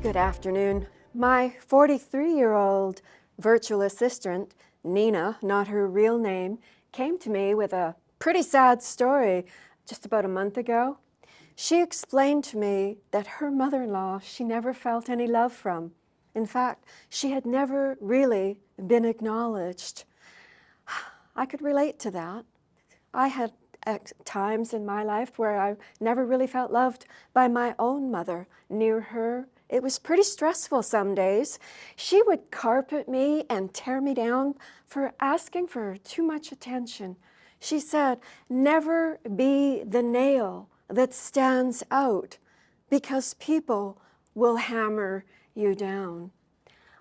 Good afternoon. My 43-year-old virtual assistant, Nina, not her real name, came to me with a pretty sad story just about a month ago. She explained to me that her mother-in-law she never felt any love from. In fact, she had never really been acknowledged. I could relate to that. I had times in my life where I never really felt loved by my own mother near her. It was pretty stressful some days. She would carpet me and tear me down for asking for too much attention. She said, "Never be the nail that stands out because people will hammer you down."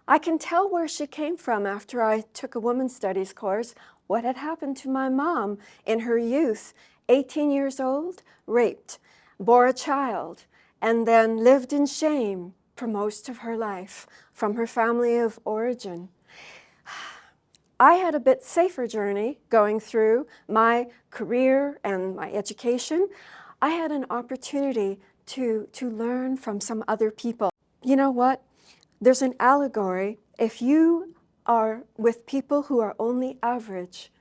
I can tell where she came from after I took a women's studies course, what had happened to my mom in her youth, 18 years old, raped, bore a child, and then lived in shame for most of her life from her family of origin. I had a bit safer journey going through my career and my education. I had an opportunity to learn from some other people. You know what? There's an allegory. If you are with people who are only average,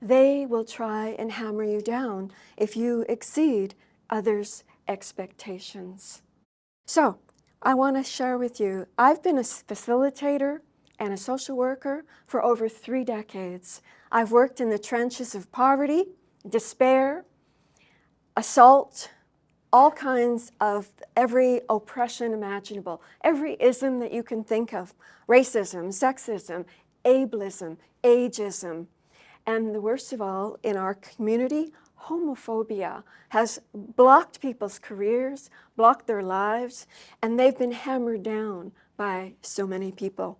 they will try and hammer you down if you exceed others' expectations. So, I want to share with you, I've been a facilitator and a social worker for over 3 decades. I've worked in the trenches of poverty, despair, assault, all kinds of every oppression imaginable, every ism that you can think of, racism, sexism, ableism, ageism, and the worst of all, in our community, homophobia has blocked people's careers, blocked their lives, and they've been hammered down by so many people.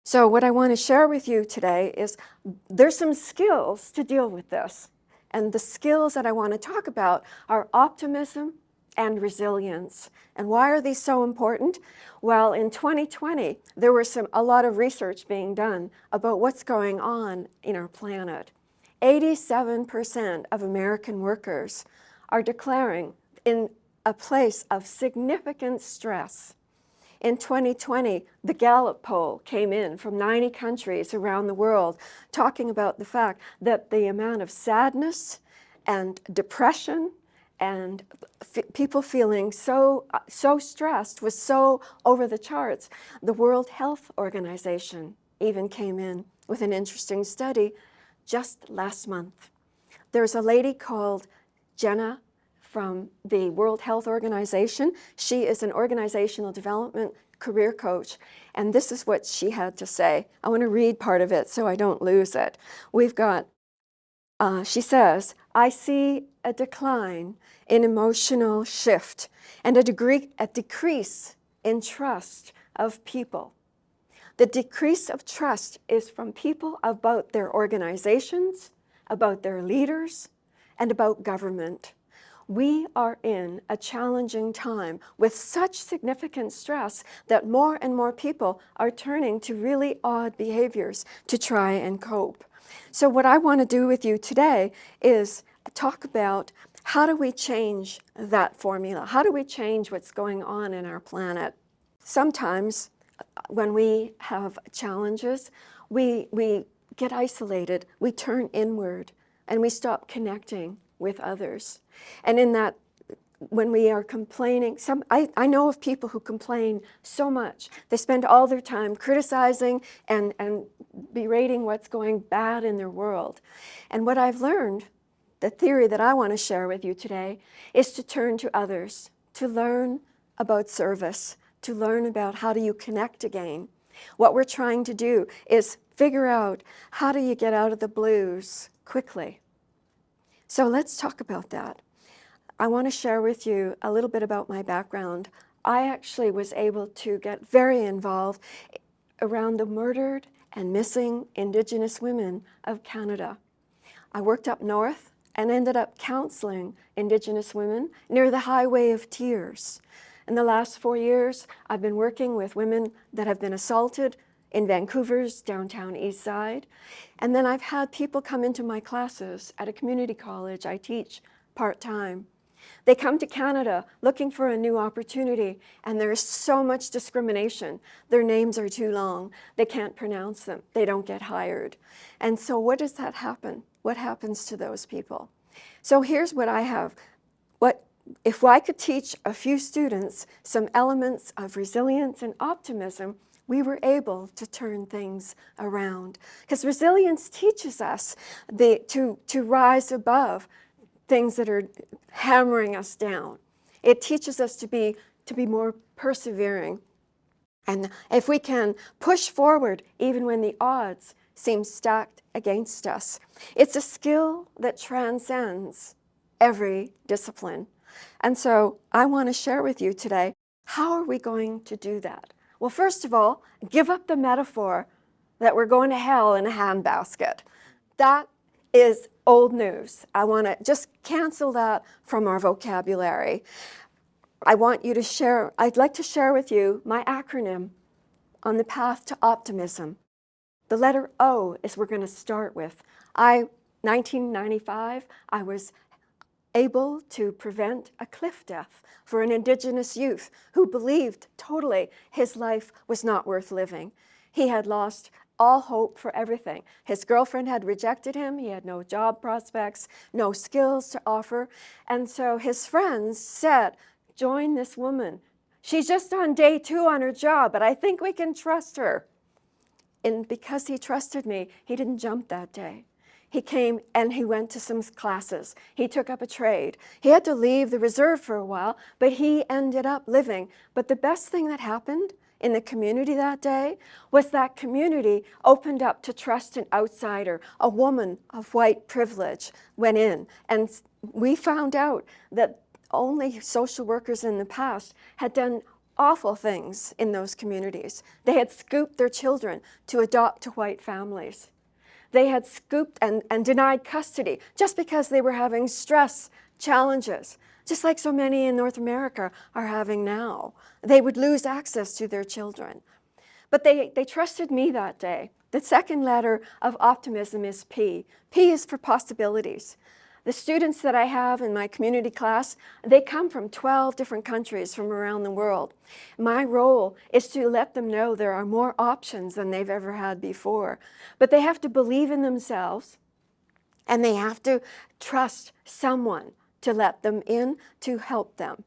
So what I want to share with you today is there's some skills to deal with this. And the skills that I want to talk about are optimism and resilience. And why are these so important? Well, in 2020, there was a lot of research being done about what's going on in our planet. 87% of American workers are declaring in a place of significant stress. In 2020, the Gallup poll came in from 90 countries around the world talking about the fact that the amount of sadness and depression and people feeling so stressed was so over the charts. The World Health Organization even came in with an interesting study just last month. There's a lady called Jenna from the World Health Organization. She is an organizational development career coach, and this is what she had to say. I want to read part of it so I don't lose it. We've got, she says, "I see a decline in emotional shift and a decrease in trust of people. The decrease of trust is from people about their organizations, about their leaders, and about government. We are in a challenging time with such significant stress that more and more people are turning to really odd behaviors to try and cope." So what I want to do with you today is talk about how do we change that formula? How do we change what's going on in our planet? Sometimes when we have challenges, we get isolated, we turn inward, and we stop connecting with others. And in that, when we are complaining, I know of people who complain so much. They spend all their time criticizing and berating what's going bad in their world. And what I've learned, the theory that I want to share with you today, is to turn to others, to learn about service, to learn about how do you connect again. What we're trying to do is figure out how do you get out of the blues quickly. So let's talk about that. I want to share with you a little bit about my background. I actually was able to get very involved around the murdered and missing Indigenous women of Canada. I worked up north and ended up counseling Indigenous women near the Highway of Tears. In the last 4 years, I've been working with women that have been assaulted in Vancouver's downtown east side. And then I've had people come into my classes at a community college I teach part-time. They come to Canada looking for a new opportunity, and there's so much discrimination. Their names are too long. They can't pronounce them. They don't get hired. And so what does that happen? What happens to those people? So here's what I have. If I could teach a few students some elements of resilience and optimism, we were able to turn things around. Because resilience teaches us to rise above things that are hammering us down. It teaches us to be more persevering. And if we can push forward even when the odds seem stacked against us, it's a skill that transcends every discipline. And so I want to share with you today, how are we going to do that? Well, first of all, give up the metaphor that we're going to hell in a handbasket. That is old news. I want to just cancel that from our vocabulary. I'd like to share with you my acronym on the path to optimism. The letter O is we're going to start with. 1995, I was able to prevent a cliff death for an Indigenous youth who believed totally his life was not worth living. He had lost all hope for everything. His girlfriend had rejected him. He had no job prospects, no skills to offer. And so his friends said, join this woman. She's just on day 2 on her job, but I think we can trust her. And because he trusted me, he didn't jump that day. He came and he went to some classes. He took up a trade. He had to leave the reserve for a while, but he ended up living. But the best thing that happened in the community that day was that community opened up to trust an outsider. A woman of white privilege went in, and we found out that only social workers in the past had done awful things in those communities. They had scooped their children to adopt to white families. They had scooped and denied custody just because they were having stress challenges, just like so many in North America are having now. They would lose access to their children. But they trusted me that day. The second letter of optimism is P. P is for possibilities. The students that I have in my community class, they come from 12 different countries from around the world. My role is to let them know there are more options than they've ever had before. But they have to believe in themselves, and they have to trust someone to let them in, to help them.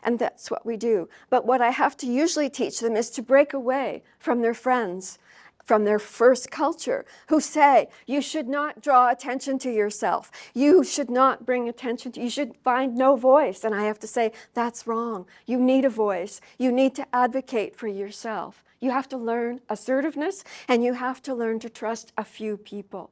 And that's what we do. But what I have to usually teach them is to break away from their friends, from their first culture, who say, you should not draw attention to yourself. You should not bring attention to, you should find no voice. And I have to say, that's wrong. You need a voice. You need to advocate for yourself. You have to learn assertiveness, and you have to learn to trust a few people.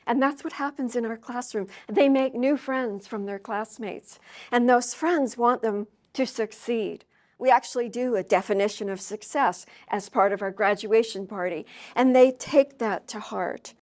And that's what happens in our classroom. They make new friends from their classmates, and those friends want them to succeed. We actually do a definition of success as part of our graduation party, and they take that to heart.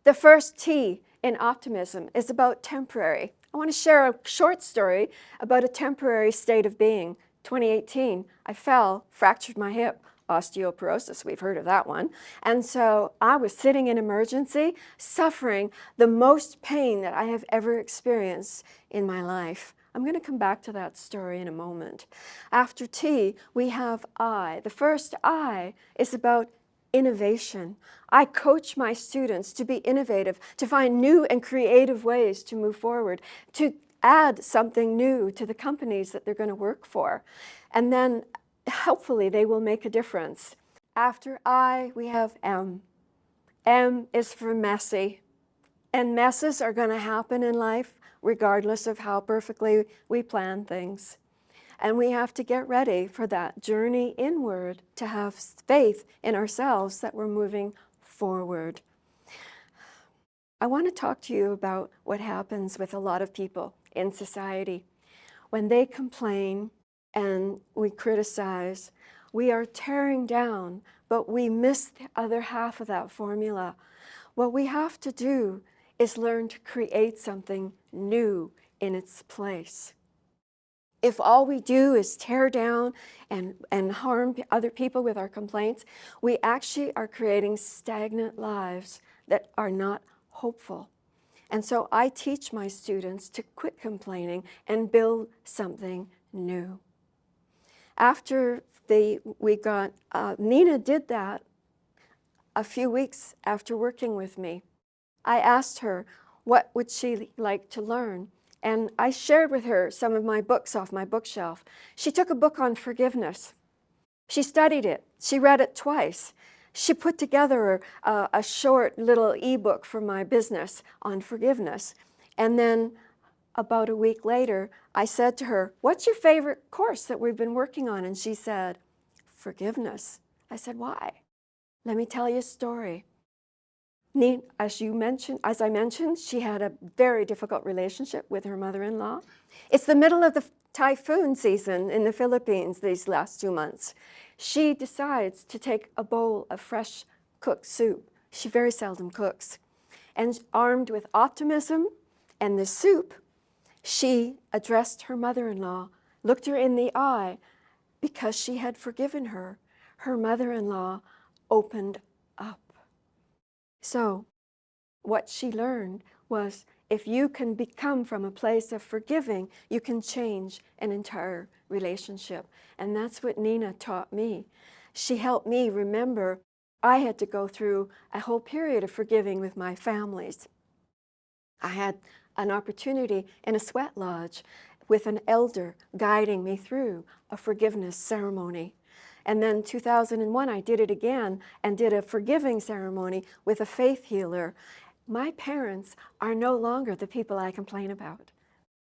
The first T in optimism is about temporary. I want to share a short story about a temporary state of being. 2018, I fell, fractured my hip, osteoporosis, we've heard of that one. And so I was sitting in emergency, suffering the most pain that I have ever experienced in my life. I'm going to come back to that story in a moment. After T, we have I. The first I is about innovation. I coach my students to be innovative, to find new and creative ways to move forward, to add something new to the companies that they're going to work for. And then hopefully they will make a difference. After I, we have M. M is for messy. And messes are going to happen in life regardless of how perfectly we plan things. And we have to get ready for that journey inward, to have faith in ourselves that we're moving forward. I want to talk to you about what happens with a lot of people in society. When they complain and we criticize, we are tearing down, but we miss the other half of that formula. What we have to do is learn to create something new in its place. If all we do is tear down and harm other people with our complaints, we actually are creating stagnant lives that are not hopeful. And so I teach my students to quit complaining and build something new. After Nina did that a few weeks after working with me. I asked her what would she like to learn, and I shared with her some of my books off my bookshelf. She took a book on forgiveness. She studied it. She read it twice. She put together a short little ebook for my business on forgiveness. And then about a week later, I said to her, "What's your favorite course that we've been working on?" And she said, "Forgiveness." I said, "Why?" "Let me tell you a story." As I mentioned, she had a very difficult relationship with her mother-in-law. It's the middle of the typhoon season in the Philippines these last 2 months. She decides to take a bowl of fresh cooked soup. She very seldom cooks. And armed with optimism and the soup, she addressed her mother-in-law, looked her in the eye. Because she had forgiven her, her mother-in-law opened up. So what she learned was, if you can become from a place of forgiving, you can change an entire relationship. And that's what Nina taught me. She helped me remember I had to go through a whole period of forgiving with my families. I had an opportunity in a sweat lodge with an elder guiding me through a forgiveness ceremony. And then 2001, I did it again and did a forgiving ceremony with a faith healer. My parents are no longer the people I complain about.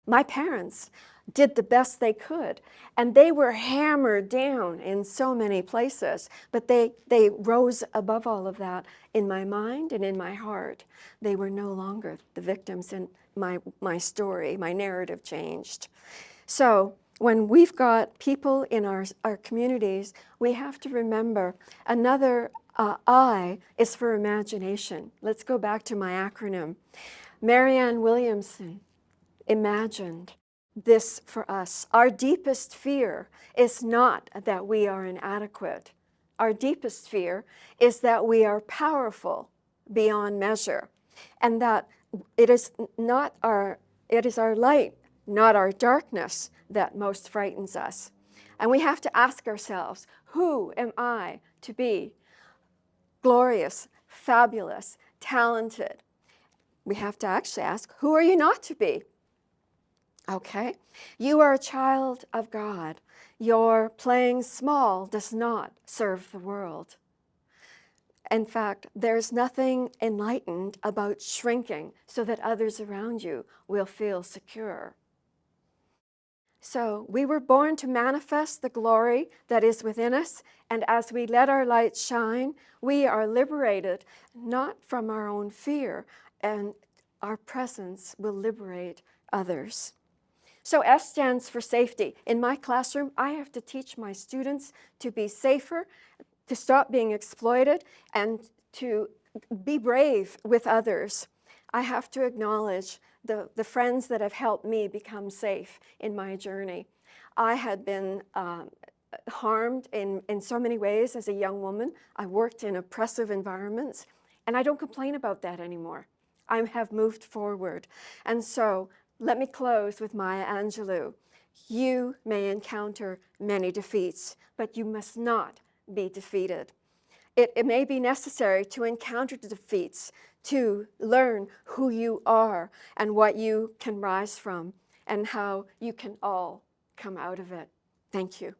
My parents did the best they could, and they were hammered down in so many places, but they rose above all of that in my mind and in my heart. They were no longer the victims, and my story, my narrative changed. So when we've got people in our communities, we have to remember another I is for imagination. Let's go back to my acronym. Marianne Williamson imagined this for us. Our deepest fear is not that we are inadequate. Our deepest fear is that we are powerful beyond measure, and that it is our light, not our darkness, that most frightens us. And we have to ask ourselves, who am I to be? Glorious, fabulous, talented. We have to actually ask, who are you not to be? Okay, you are a child of God. Your playing small does not serve the world. In fact, there's nothing enlightened about shrinking so that others around you will feel secure. So we were born to manifest the glory that is within us, and as we let our light shine, we are liberated not from our own fear, and our presence will liberate others. So S stands for safety. In my classroom, I have to teach my students to be safer, to stop being exploited, and to be brave with others. I have to acknowledge the friends that have helped me become safe in my journey. I had been harmed in so many ways as a young woman. I worked in oppressive environments, and I don't complain about that anymore. I have moved forward. And so let me close with Maya Angelou. You may encounter many defeats, but you must not be defeated. It may be necessary to encounter the defeats to learn who you are and what you can rise from and how you can all come out of it. Thank you.